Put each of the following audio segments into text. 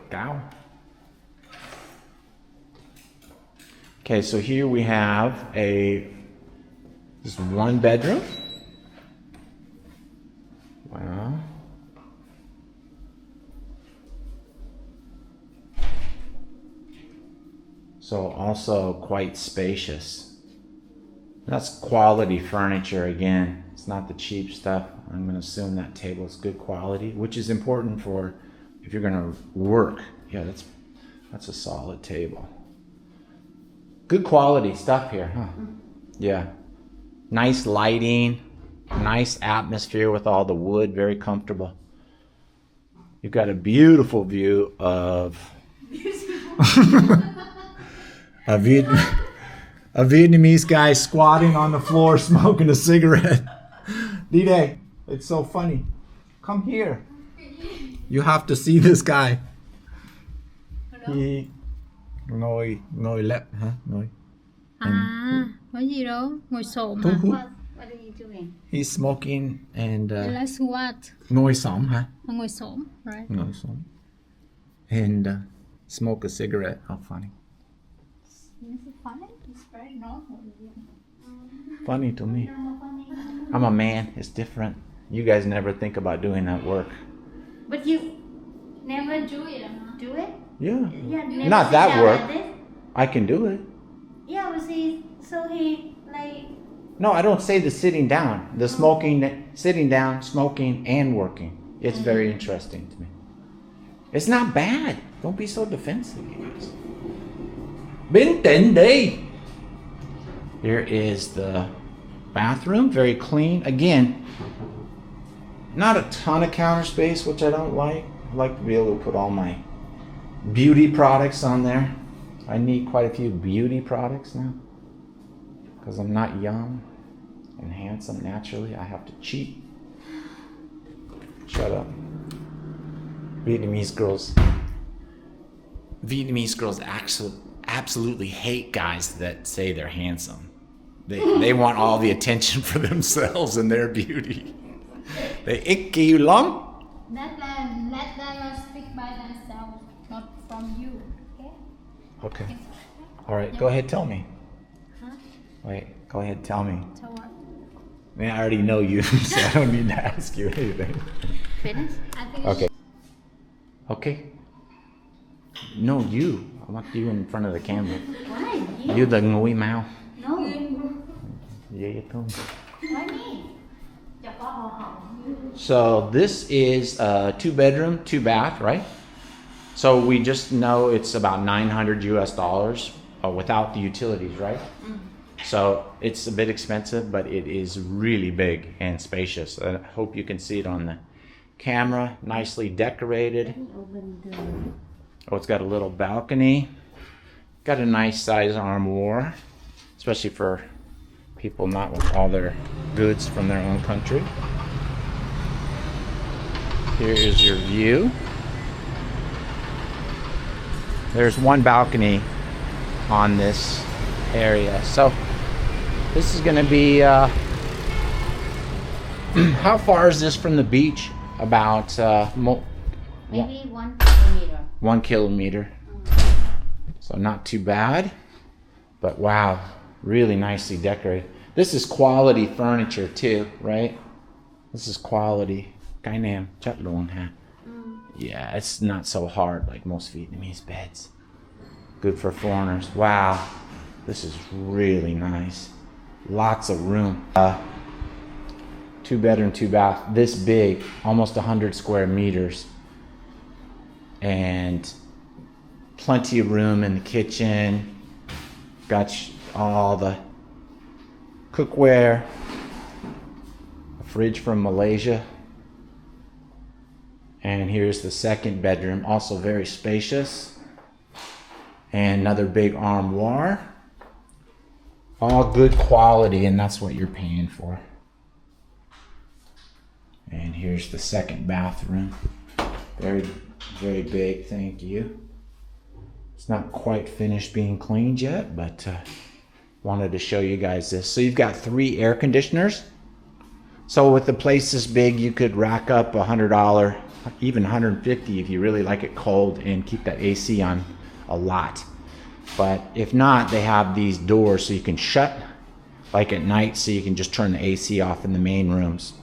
Cow. Okay, so here we have this one bedroom. Wow. So also quite spacious. That's quality furniture again. It's not the cheap stuff. I'm going to assume that table is good quality, which is important for if you're going to work. Yeah, that's a solid table. Good quality stuff here, huh? Yeah. Nice lighting, nice atmosphere with all the wood, very comfortable. You've got a beautiful view of a Vietnamese guy squatting on the floor smoking a cigarette. D-Day, it's so funny. Come here. You have to see this guy. He ngồi lep hả? Ngồi. Có gì đâu, ngồi xổm hả? What are you doing? He's smoking and Let's what? ngồi xổm hả? Ngồi xổm, right? Ngồi xổm. And smoke a cigarette. How funny. Is it funny? It's very normal. Funny to me. I'm a man. It's different. You guys never think about doing that work. But you never Do it, do it? Yeah. Yeah, never Not sit that down work. like this? I can do it. Yeah, but see, so he like. No, I don't say the sitting down. The smoking, sitting down, smoking, and working. It's very interesting to me. It's not bad. Don't be so defensive, you guys. Bình tĩnh đi. Here is the bathroom, very clean. Again, not a ton of counter space, which I don't like. I like to be able to put all my beauty products on there. I need quite a few beauty products now because I'm not young and handsome naturally. I have to cheat. Shut up. Vietnamese girls absolutely hate guys that say they're handsome. They want all the attention for themselves and their beauty. They icky lắm. Let them speak by themselves, not from you. Okay? Okay. All right. Go ahead. Tell me. Huh? Wait. Go ahead. Tell me. So what? Man, I already know you, so I don't need to ask you anything. Finish? I think Okay. Okay. No, you. I want you in front of the camera. Why? You the ngôi mao. No. Yeah, thôi. Why me? Cho có hồ hậu. So this is a 2-bedroom, 2-bath, right? So we just know it's about $900 US without the utilities, right? So it's a bit expensive, but it is really big and spacious. I hope you can see it on the camera. Nicely decorated. Oh, it's got a little balcony. Got a nice size armoire, especially for people not with all their goods from their own country. Here is your view. There's one balcony on this area. So this is going to be, how far is this from the beach? About Maybe 1 kilometer. 1 kilometer. So not too bad. But wow, really nicely decorated. This is quality furniture too, right? This is quality. Cái nam chất lượng ha. Yeah, it's not so hard like most Vietnamese beds. Good for foreigners. Wow, this is really nice. Lots of room. 2-bedroom, 2-bath. This big, almost 100 square meters. And plenty of room in the kitchen. Got all the cookware. A fridge from Malaysia. And here's the 2nd bedroom, also very spacious. And another big armoire. All good quality, and that's what you're paying for. And here's the 2nd bathroom. Very, very big, thank you. It's not quite finished being cleaned yet, but wanted to show you guys this. So you've got 3 air conditioners. So with the place this big, you could rack up $100 even 150 if you really like it cold and keep that AC on a lot. But if not, they have these doors so you can shut like at night, so you can just turn the AC off in the main rooms.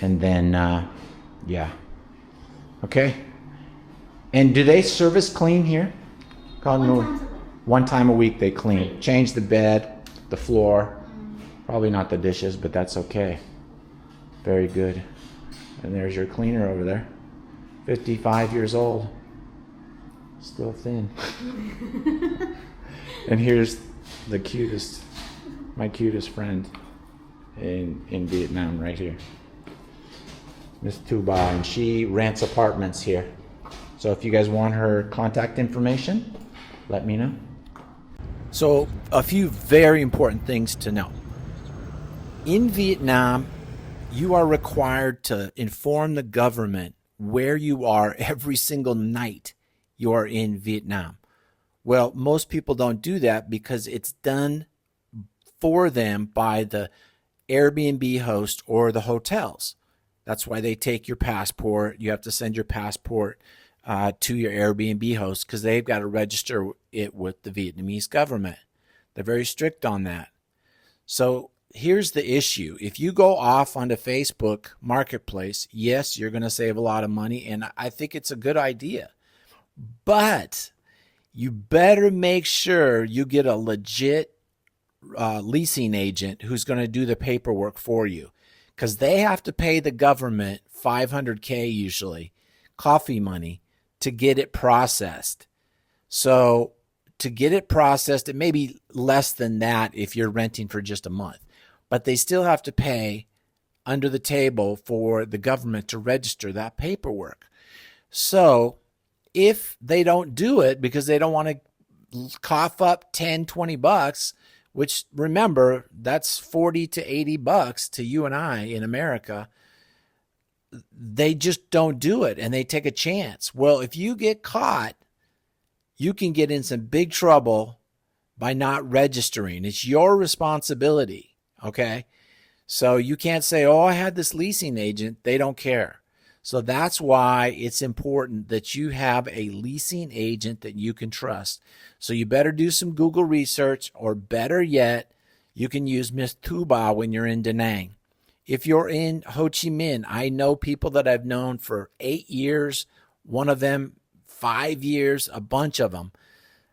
And then, yeah. Okay. And do they service clean here? One time a week they clean. Change the bed, the floor. Probably not the dishes, but that's okay. Very good. And there's your cleaner over there. 55 years old. Still thin. And here's the cutest, my cutest friend in Vietnam right here. Miss Tuba, and she rents apartments here. So if you guys want her contact information, let me know. So a few very important things to know. In Vietnam, you are required to inform the government where you are every single night you are in Vietnam. Well, most people don't do that because it's done for them by the Airbnb host or the hotels. That's why they take your passport. You have to send your passport to your Airbnb host because they've got to register it with the Vietnamese government. They're very strict on that. So here's the issue. If you go off onto Facebook Marketplace, yes, you're going to save a lot of money, and I think it's a good idea. But you better make sure you get a legit leasing agent who's going to do the paperwork for you, because they have to pay the government $500K usually, coffee money, to get it processed. So to get it processed, it may be less than that if you're renting for just a month, but they still have to pay under the table for the government to register that paperwork. So if they don't do it because they don't want to cough up $10-20, which remember, that's $40 to $80 to you and I in America, they just don't do it and they take a chance. Well, if you get caught, you can get in some big trouble by not registering. It's your responsibility, okay? So you can't say, oh, I had this leasing agent. They don't care. So that's why it's important that you have a leasing agent that you can trust. So you better do some Google research, or better yet, you can use Miss Tuba when you're in Da Nang. If you're in Ho Chi Minh, I know people that I've known for 8 years, one of them 5 years, a bunch of them.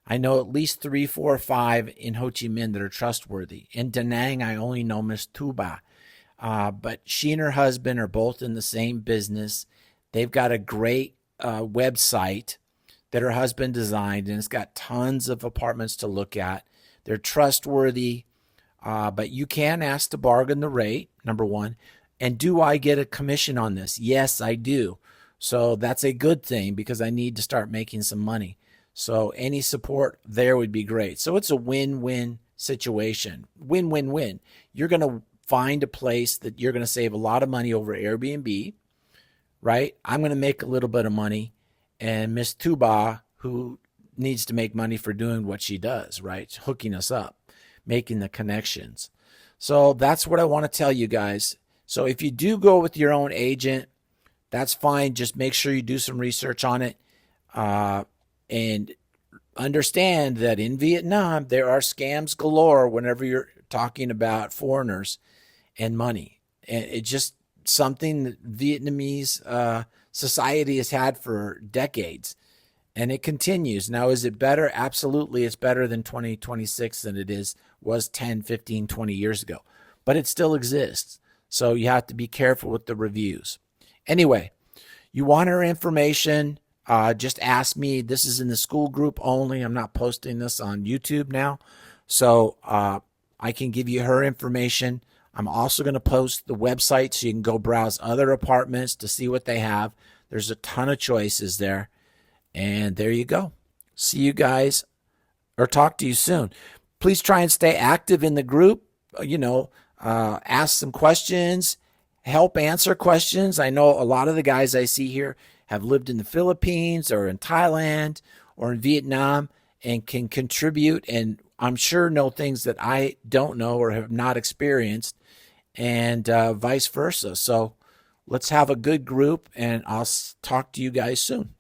I know at least 3, 4, 5 in Ho Chi Minh that are trustworthy. In Da Nang, I only know Miss Tuba. But she and her husband are both in the same business. They've got a great website that her husband designed, and it's got tons of apartments to look at. They're trustworthy, but you can ask to bargain the rate, number one. And do I get a commission on this? Yes, I do. So that's a good thing because I need to start making some money. So any support there would be great. So it's a win-win situation. Win-win-win. You're going to find a place that you're going to save a lot of money over Airbnb, right? I'm going to make a little bit of money, and Miss Tuba, who needs to make money for doing what she does, right? Hooking us up, making the connections. So that's what I want to tell you guys. So if you do go with your own agent, that's fine. Just make sure you do some research on it, and understand that in Vietnam, there are scams galore whenever you're talking about foreigners and money. And it's just something that Vietnamese society has had for decades, and it continues. Now, is it better? Absolutely. It's better than 2026 than it was 10, 15, 20 years ago, but it still exists. So you have to be careful with the reviews. Anyway, you want our information, just ask me. This is in the school group only. I'm not posting this on YouTube now. So I can give you her information. I'm also going to post the website so you can go browse other apartments to see what they have. There's a ton of choices there. And there you go. See you guys, or talk to you soon. Please try and stay active in the group. Ask some questions, help answer questions. I know a lot of the guys I see here have lived in the Philippines or in Thailand or in Vietnam and can contribute, and I'm sure know things that I don't know or have not experienced, and vice versa. So let's have a good group, and I'll talk to you guys soon.